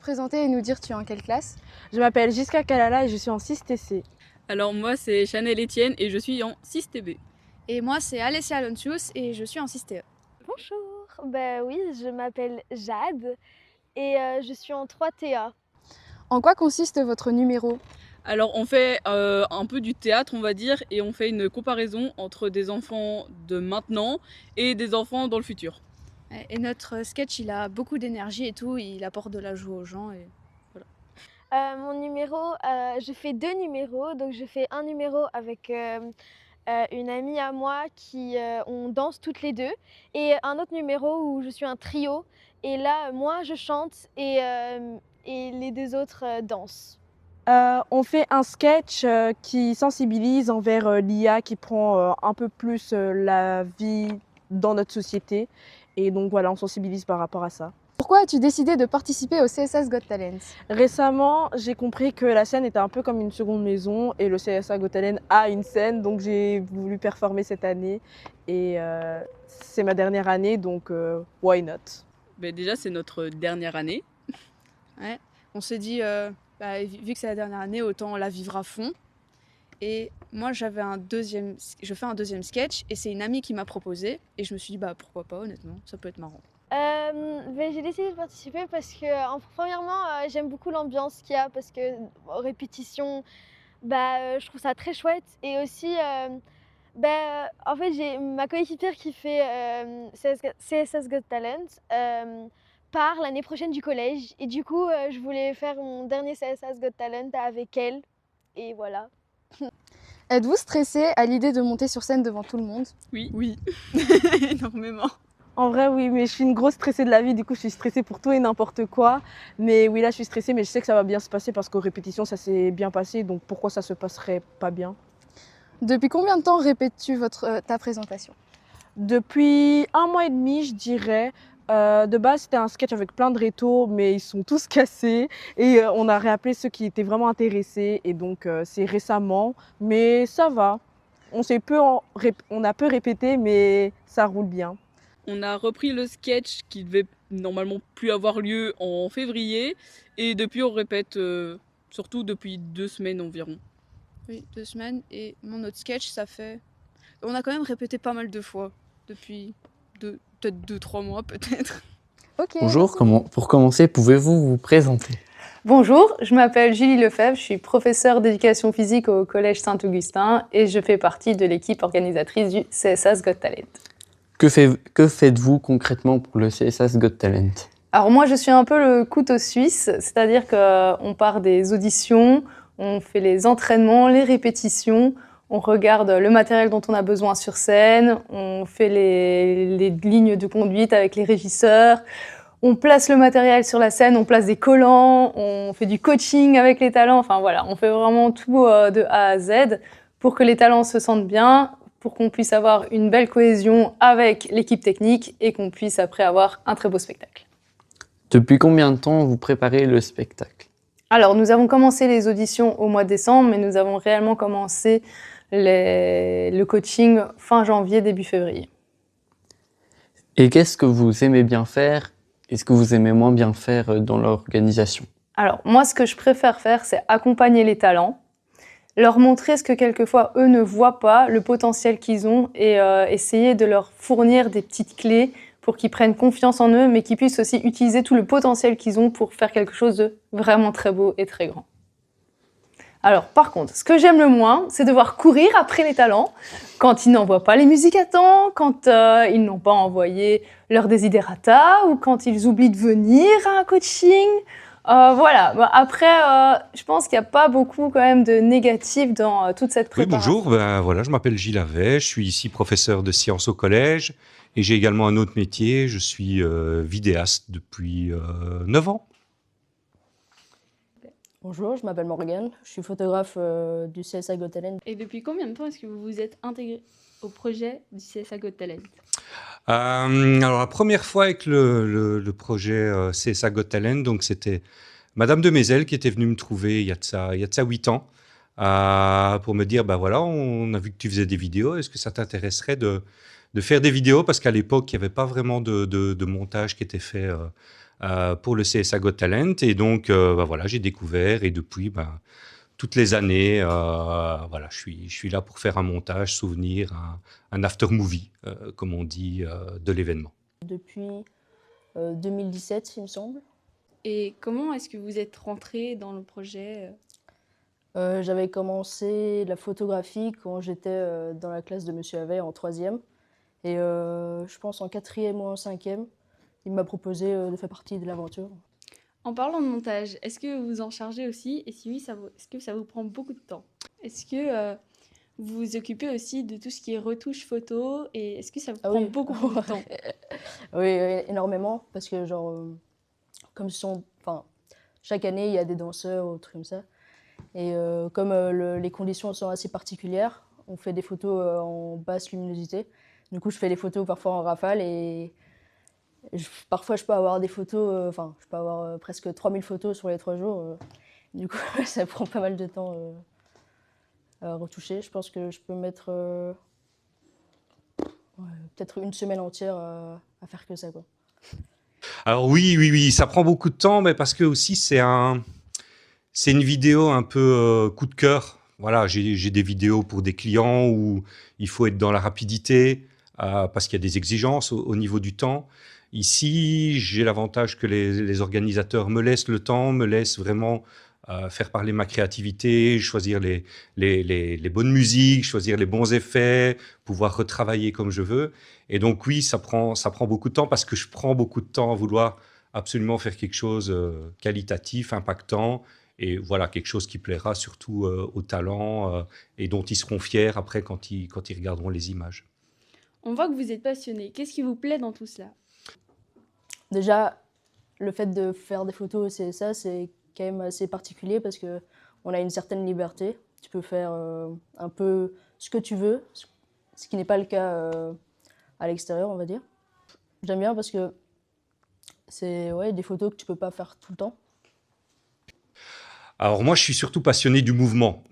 présenter et nous dire tu es en quelle classe? Je m'appelle Jiska Kalala et je suis en 6TC. Alors moi c'est Chanel Etienne et je suis en 6TB. Et moi c'est Alessia Alonsius et je suis en 6TE. Bonjour, oui, je m'appelle Jade et je suis en 3TA. En quoi consiste votre numéro? Alors on fait un peu du théâtre on va dire et on fait une comparaison entre des enfants de maintenant et des enfants dans le futur. Et notre sketch il a beaucoup d'énergie et tout, il apporte de la joie aux gens et voilà. Mon numéro, je fais 2 numéros, donc je fais un numéro avec une amie à moi qui on danse toutes les deux et un autre numéro où je suis un trio et là moi je chante et les 2 autres dansent. On fait un sketch qui sensibilise envers l'IA qui prend un peu plus la vie dans notre société. Et donc voilà, on sensibilise par rapport à ça. Pourquoi as-tu décidé de participer au CSA Got Talent? Récemment, j'ai compris que la scène était un peu comme une seconde maison et le CSA Got Talent a une scène, donc j'ai voulu performer cette année. Et c'est ma dernière année, donc why not? Déjà c'est notre dernière année. Ouais. On s'est dit, vu que c'est la dernière année, autant la vivre à fond. Et moi je fais un deuxième sketch et c'est une amie qui m'a proposé et je me suis dit pourquoi pas, honnêtement, ça peut être marrant. J'ai décidé de participer parce que premièrement j'aime beaucoup l'ambiance qu'il y a parce que aux répétitions je trouve ça très chouette et aussi en fait j'ai ma coéquipière qui fait CSS Got Talent part l'année prochaine du collège et du coup je voulais faire mon dernier CSS Got Talent avec elle et voilà. Êtes-vous stressé à l'idée de monter sur scène devant tout le monde? Oui. Énormément. En vrai, oui, mais je suis une grosse stressée de la vie, du coup je suis stressée pour tout et n'importe quoi. Mais oui, là je suis stressée, mais je sais que ça va bien se passer parce qu'aux répétitions ça s'est bien passé, donc pourquoi ça se passerait pas bien? Depuis combien de temps répètes-tu ta présentation? Depuis 1 mois et demi, je dirais. De base, c'était un sketch avec plein de rétos, mais ils sont tous cassés. Et on a réappelé ceux qui étaient vraiment intéressés. Et donc, c'est récemment, mais ça va. On a peu répété, mais ça roule bien. On a repris le sketch qui devait normalement plus avoir lieu en février. Et depuis, on répète surtout depuis 2 semaines environ. Oui, 2 semaines. Et mon autre sketch, on a quand même répété pas mal de fois depuis peut-être 2-3 mois peut-être. Ok. Bonjour, pour commencer, pouvez-vous vous présenter? Bonjour, je m'appelle Julie Lefebvre, je suis professeure d'éducation physique au Collège Saint-Augustin et je fais partie de l'équipe organisatrice du CSA Got Talent. Que faites-vous concrètement pour le CSA Got Talent? Alors moi, je suis un peu le couteau suisse, c'est-à-dire qu'on part des auditions, on fait les entraînements, les répétitions, on regarde le matériel dont on a besoin sur scène, on fait les lignes de conduite avec les régisseurs, on place le matériel sur la scène, on place des collants, on fait du coaching avec les talents, enfin voilà, on fait vraiment tout de A à Z pour que les talents se sentent bien, pour qu'on puisse avoir une belle cohésion avec l'équipe technique et qu'on puisse après avoir un très beau spectacle. Depuis combien de temps vous préparez le spectacle? Alors, nous avons commencé les auditions au mois de décembre, mais nous avons réellement commencé le coaching fin janvier, début février. Et qu'est-ce que vous aimez bien faire et ce que vous aimez moins bien faire dans l'organisation? Alors, moi, ce que je préfère faire, c'est accompagner les talents, leur montrer ce que quelquefois eux ne voient pas, le potentiel qu'ils ont, et essayer de leur fournir des petites clés pour qu'ils prennent confiance en eux, mais qu'ils puissent aussi utiliser tout le potentiel qu'ils ont pour faire quelque chose de vraiment très beau et très grand. Alors, par contre, ce que j'aime le moins, c'est devoir courir après les talents quand ils n'envoient pas les musiques à temps, quand ils n'ont pas envoyé leur desiderata ou quand ils oublient de venir à un coaching. Voilà. Après, je pense qu'il n'y a pas beaucoup quand même de négatif dans toute cette préparation. Oui, bonjour. Voilà, je m'appelle Gilles Havet, je suis ici professeur de sciences au collège et j'ai également un autre métier. Je suis vidéaste depuis 9 ans. Bonjour, je m'appelle Morgane, je suis photographe du CSA Got Talent. Et depuis combien de temps est-ce que vous vous êtes intégré au projet du CSA Got Talent? Alors la première fois avec le projet CSA Got Talent, donc c'était Madame de Mézel qui était venue me trouver il y a de ça 8 ans pour me dire, voilà, on a vu que tu faisais des vidéos, est-ce que ça t'intéresserait de faire des vidéos? Parce qu'à l'époque, il n'y avait pas vraiment de montage qui était fait pour le CSA Got Talent. Et donc, voilà, j'ai découvert et depuis, toutes les années, voilà, je suis là pour faire un montage, souvenir, un after movie, comme on dit, de l'événement. Depuis 2017, il me semble. Et comment est-ce que vous êtes rentré dans le projet? J'avais commencé la photographie quand j'étais dans la classe de Monsieur Havet en 3e. Et je pense en 4e ou en 5e, il m'a proposé de faire partie de l'aventure. En parlant de montage, est-ce que vous en chargez aussi? Et si oui, est-ce que ça vous prend beaucoup de temps? Est-ce que vous vous occupez aussi de tout ce qui est retouche photo? Et est-ce que ça vous prend oui. beaucoup de temps? Oui, énormément, parce que genre, comme chaque année, il y a des danseurs ou trucs comme ça. Et comme les conditions sont assez particulières, on fait des photos en basse luminosité. Du coup, je fais des photos parfois en rafale et parfois je peux avoir des photos, je peux avoir presque 3000 photos sur les 3 jours. Du coup, ça prend pas mal de temps à retoucher. Je pense que je peux mettre peut-être une semaine entière à faire que ça, quoi. Alors oui, ça prend beaucoup de temps, mais parce que aussi c'est une vidéo un peu coup de cœur. Voilà, j'ai des vidéos pour des clients où il faut être dans la rapidité parce qu'il y a des exigences au niveau du temps. Ici, j'ai l'avantage que les organisateurs me laissent le temps, me laissent vraiment faire parler ma créativité, choisir les bonnes musiques, choisir les bons effets, pouvoir retravailler comme je veux. Et donc oui, ça prend beaucoup de temps parce que je prends beaucoup de temps à vouloir absolument faire quelque chose qualitatif, impactant, et voilà, quelque chose qui plaira surtout aux talents et dont ils seront fiers après quand ils regarderont les images. On voit que vous êtes passionné. Qu'est-ce qui vous plaît dans tout cela? Déjà, le fait de faire des photos, c'est quand même assez particulier parce qu'on a une certaine liberté. Tu peux faire un peu ce que tu veux, ce qui n'est pas le cas à l'extérieur, on va dire. J'aime bien parce que c'est des photos que tu peux pas faire tout le temps. Alors moi, je suis surtout passionné du mouvement.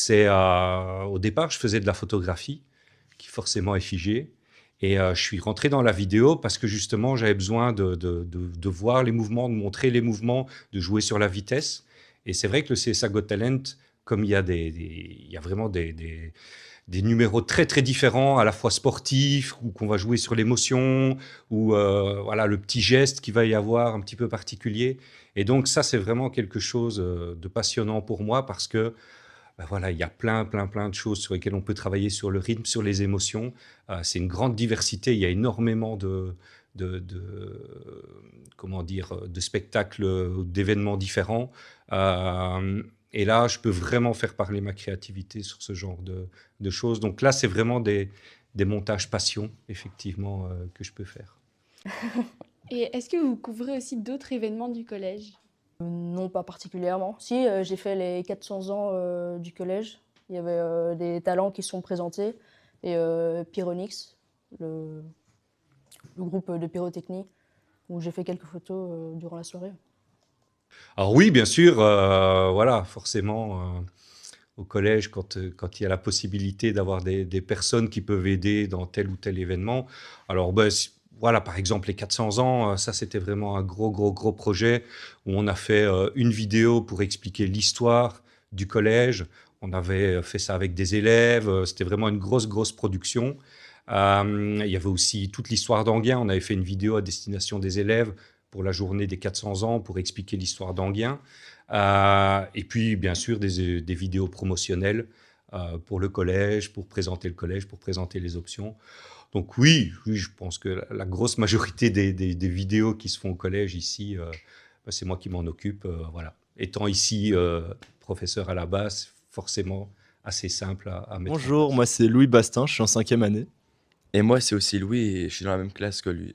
Au départ, je faisais de la photographie, qui forcément est figée. Et je suis rentré dans la vidéo parce que justement, j'avais besoin de voir les mouvements, de montrer les mouvements, de jouer sur la vitesse. Et c'est vrai que le CSA Got Talent, comme il y a vraiment des numéros très, très différents, à la fois sportifs, où qu'on va jouer sur l'émotion, ou voilà, le petit geste qu'il va y avoir un petit peu particulier. Et donc ça, c'est vraiment quelque chose de passionnant pour moi parce que voilà, il y a plein de choses sur lesquelles on peut travailler, sur le rythme, sur les émotions. C'est une grande diversité, il y a énormément de spectacles, d'événements différents. Et là, je peux vraiment faire parler ma créativité sur ce genre de choses. Donc là, c'est vraiment des montages passion, effectivement, que je peux faire. Et est-ce que vous couvrez aussi d'autres événements du collège? Non, pas particulièrement. Si, j'ai fait les 400 ans du collège. Il y avait des talents qui sont présentés. Et Pyronix, le groupe de pyrotechnie, où j'ai fait quelques photos durant la soirée. Alors oui, bien sûr, voilà, forcément, au collège, quand il y a la possibilité d'avoir des personnes qui peuvent aider dans tel ou tel événement. Alors, voilà, par exemple, les 400 ans, ça, c'était vraiment un gros projet où on a fait une vidéo pour expliquer l'histoire du collège. On avait fait ça avec des élèves. C'était vraiment une grosse production. Il y avait aussi toute l'histoire d'Enghien. On avait fait une vidéo à destination des élèves pour la journée des 400 ans pour expliquer l'histoire d'Enghien. Et puis, bien sûr, des vidéos promotionnelles pour le collège, pour présenter le collège, pour présenter les options. Donc oui, je pense que la grosse majorité des vidéos qui se font au collège ici, c'est moi qui m'en occupe. Voilà. Étant ici professeur à la base, forcément assez simple à mettre. Bonjour, moi c'est Louis Bastin, je suis en 5e année. Et moi c'est aussi Louis et je suis dans la même classe que lui.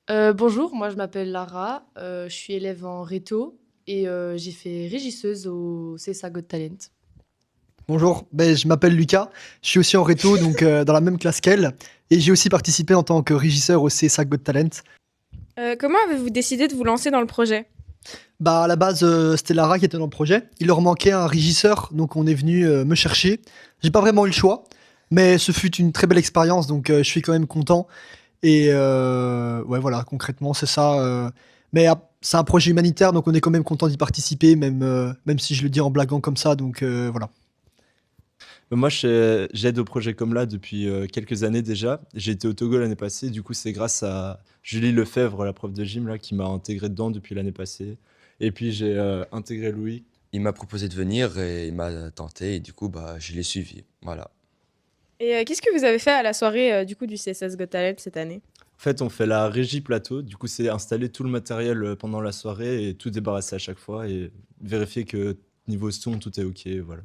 Bonjour, moi je m'appelle Lara, je suis élève en réto et j'ai fait régisseuse au CSA Got Talent. Bonjour, je m'appelle Lucas, je suis aussi en réto, donc dans la même classe qu'elle, et j'ai aussi participé en tant que régisseur au CSA Got Talent. Comment avez-vous décidé de vous lancer dans le projet ? À la base, c'était Lara qui était dans le projet. Il leur manquait un régisseur, donc on est venu me chercher. J'ai pas vraiment eu le choix, mais ce fut une très belle expérience, donc je suis quand même content. Et ouais, voilà, concrètement, c'est ça. Mais c'est un projet humanitaire, donc on est quand même content d'y participer, même si je le dis en blaguant comme ça. Donc voilà. Moi, j'aide au projet comme là depuis quelques années déjà. J'ai été au Togo l'année passée. Du coup, c'est grâce à Julie Lefebvre, la prof de gym, là, qui m'a intégré dedans depuis l'année passée. Et puis, j'ai intégré Louis. Il m'a proposé de venir et il m'a tenté et du coup, bah, je l'ai suivi. Voilà. Et qu'est-ce que vous avez fait à la soirée du coup du CSS Got Talent cette année? En fait, on fait la régie plateau. Du coup, c'est installer tout le matériel pendant la soirée et tout débarrasser à chaque fois et vérifier que niveau son, tout est OK. Voilà.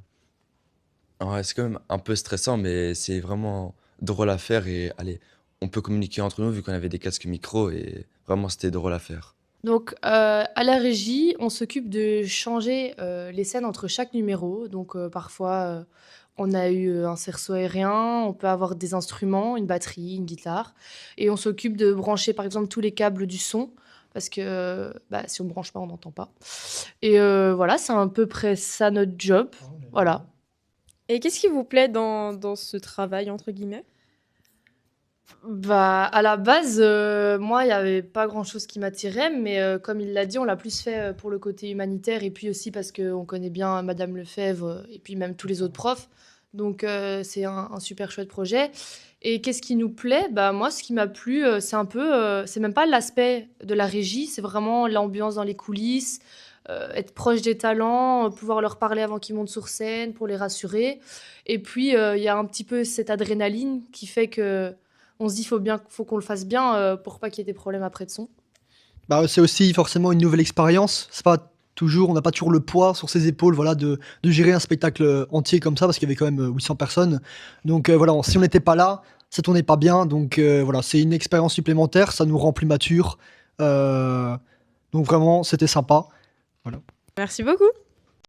Ouais, c'est quand même un peu stressant, mais c'est vraiment drôle à faire et allez, on peut communiquer entre nous vu qu'on avait des casques micro et vraiment c'était drôle à faire. Donc, à la régie, on s'occupe de changer les scènes entre chaque numéro. Donc, parfois, on a eu un cerceau aérien, on peut avoir des instruments, une batterie, une guitare. Et on s'occupe de brancher, par exemple, tous les câbles du son. Parce que bah, si on ne branche pas, on n'entend pas. Et voilà, c'est à peu près ça notre job. Voilà. Et qu'est-ce qui vous plaît dans ce travail, entre guillemets? Bah, à la base, moi, il n'y avait pas grand-chose qui m'attirait, mais comme il l'a dit, on l'a plus fait pour le côté humanitaire et puis aussi parce qu'on connaît bien Madame Lefebvre et puis même tous les autres profs. Donc, c'est un super chouette projet. Et qu'est-ce qui nous plaît? Bah, moi, ce qui m'a plu, c'est un peu, c'est même pas l'aspect de la régie, c'est vraiment l'ambiance dans les coulisses, être proche des talents, pouvoir leur parler avant qu'ils montent sur scène pour les rassurer. Et puis, il y a un petit peu cette adrénaline qui fait que on se dit faut qu'on le fasse bien pour pas qu'il y ait des problèmes après de son. Bah, c'est aussi forcément une nouvelle expérience. C'est pas toujours, on n'a pas toujours le poids sur ses épaules, voilà, de gérer un spectacle entier comme ça, parce qu'il y avait quand même 800 personnes. Donc voilà, si on n'était pas là, ça tournait pas bien. Donc voilà, c'est une expérience supplémentaire, ça nous rend plus matures. Donc vraiment, c'était sympa. Voilà. Merci beaucoup.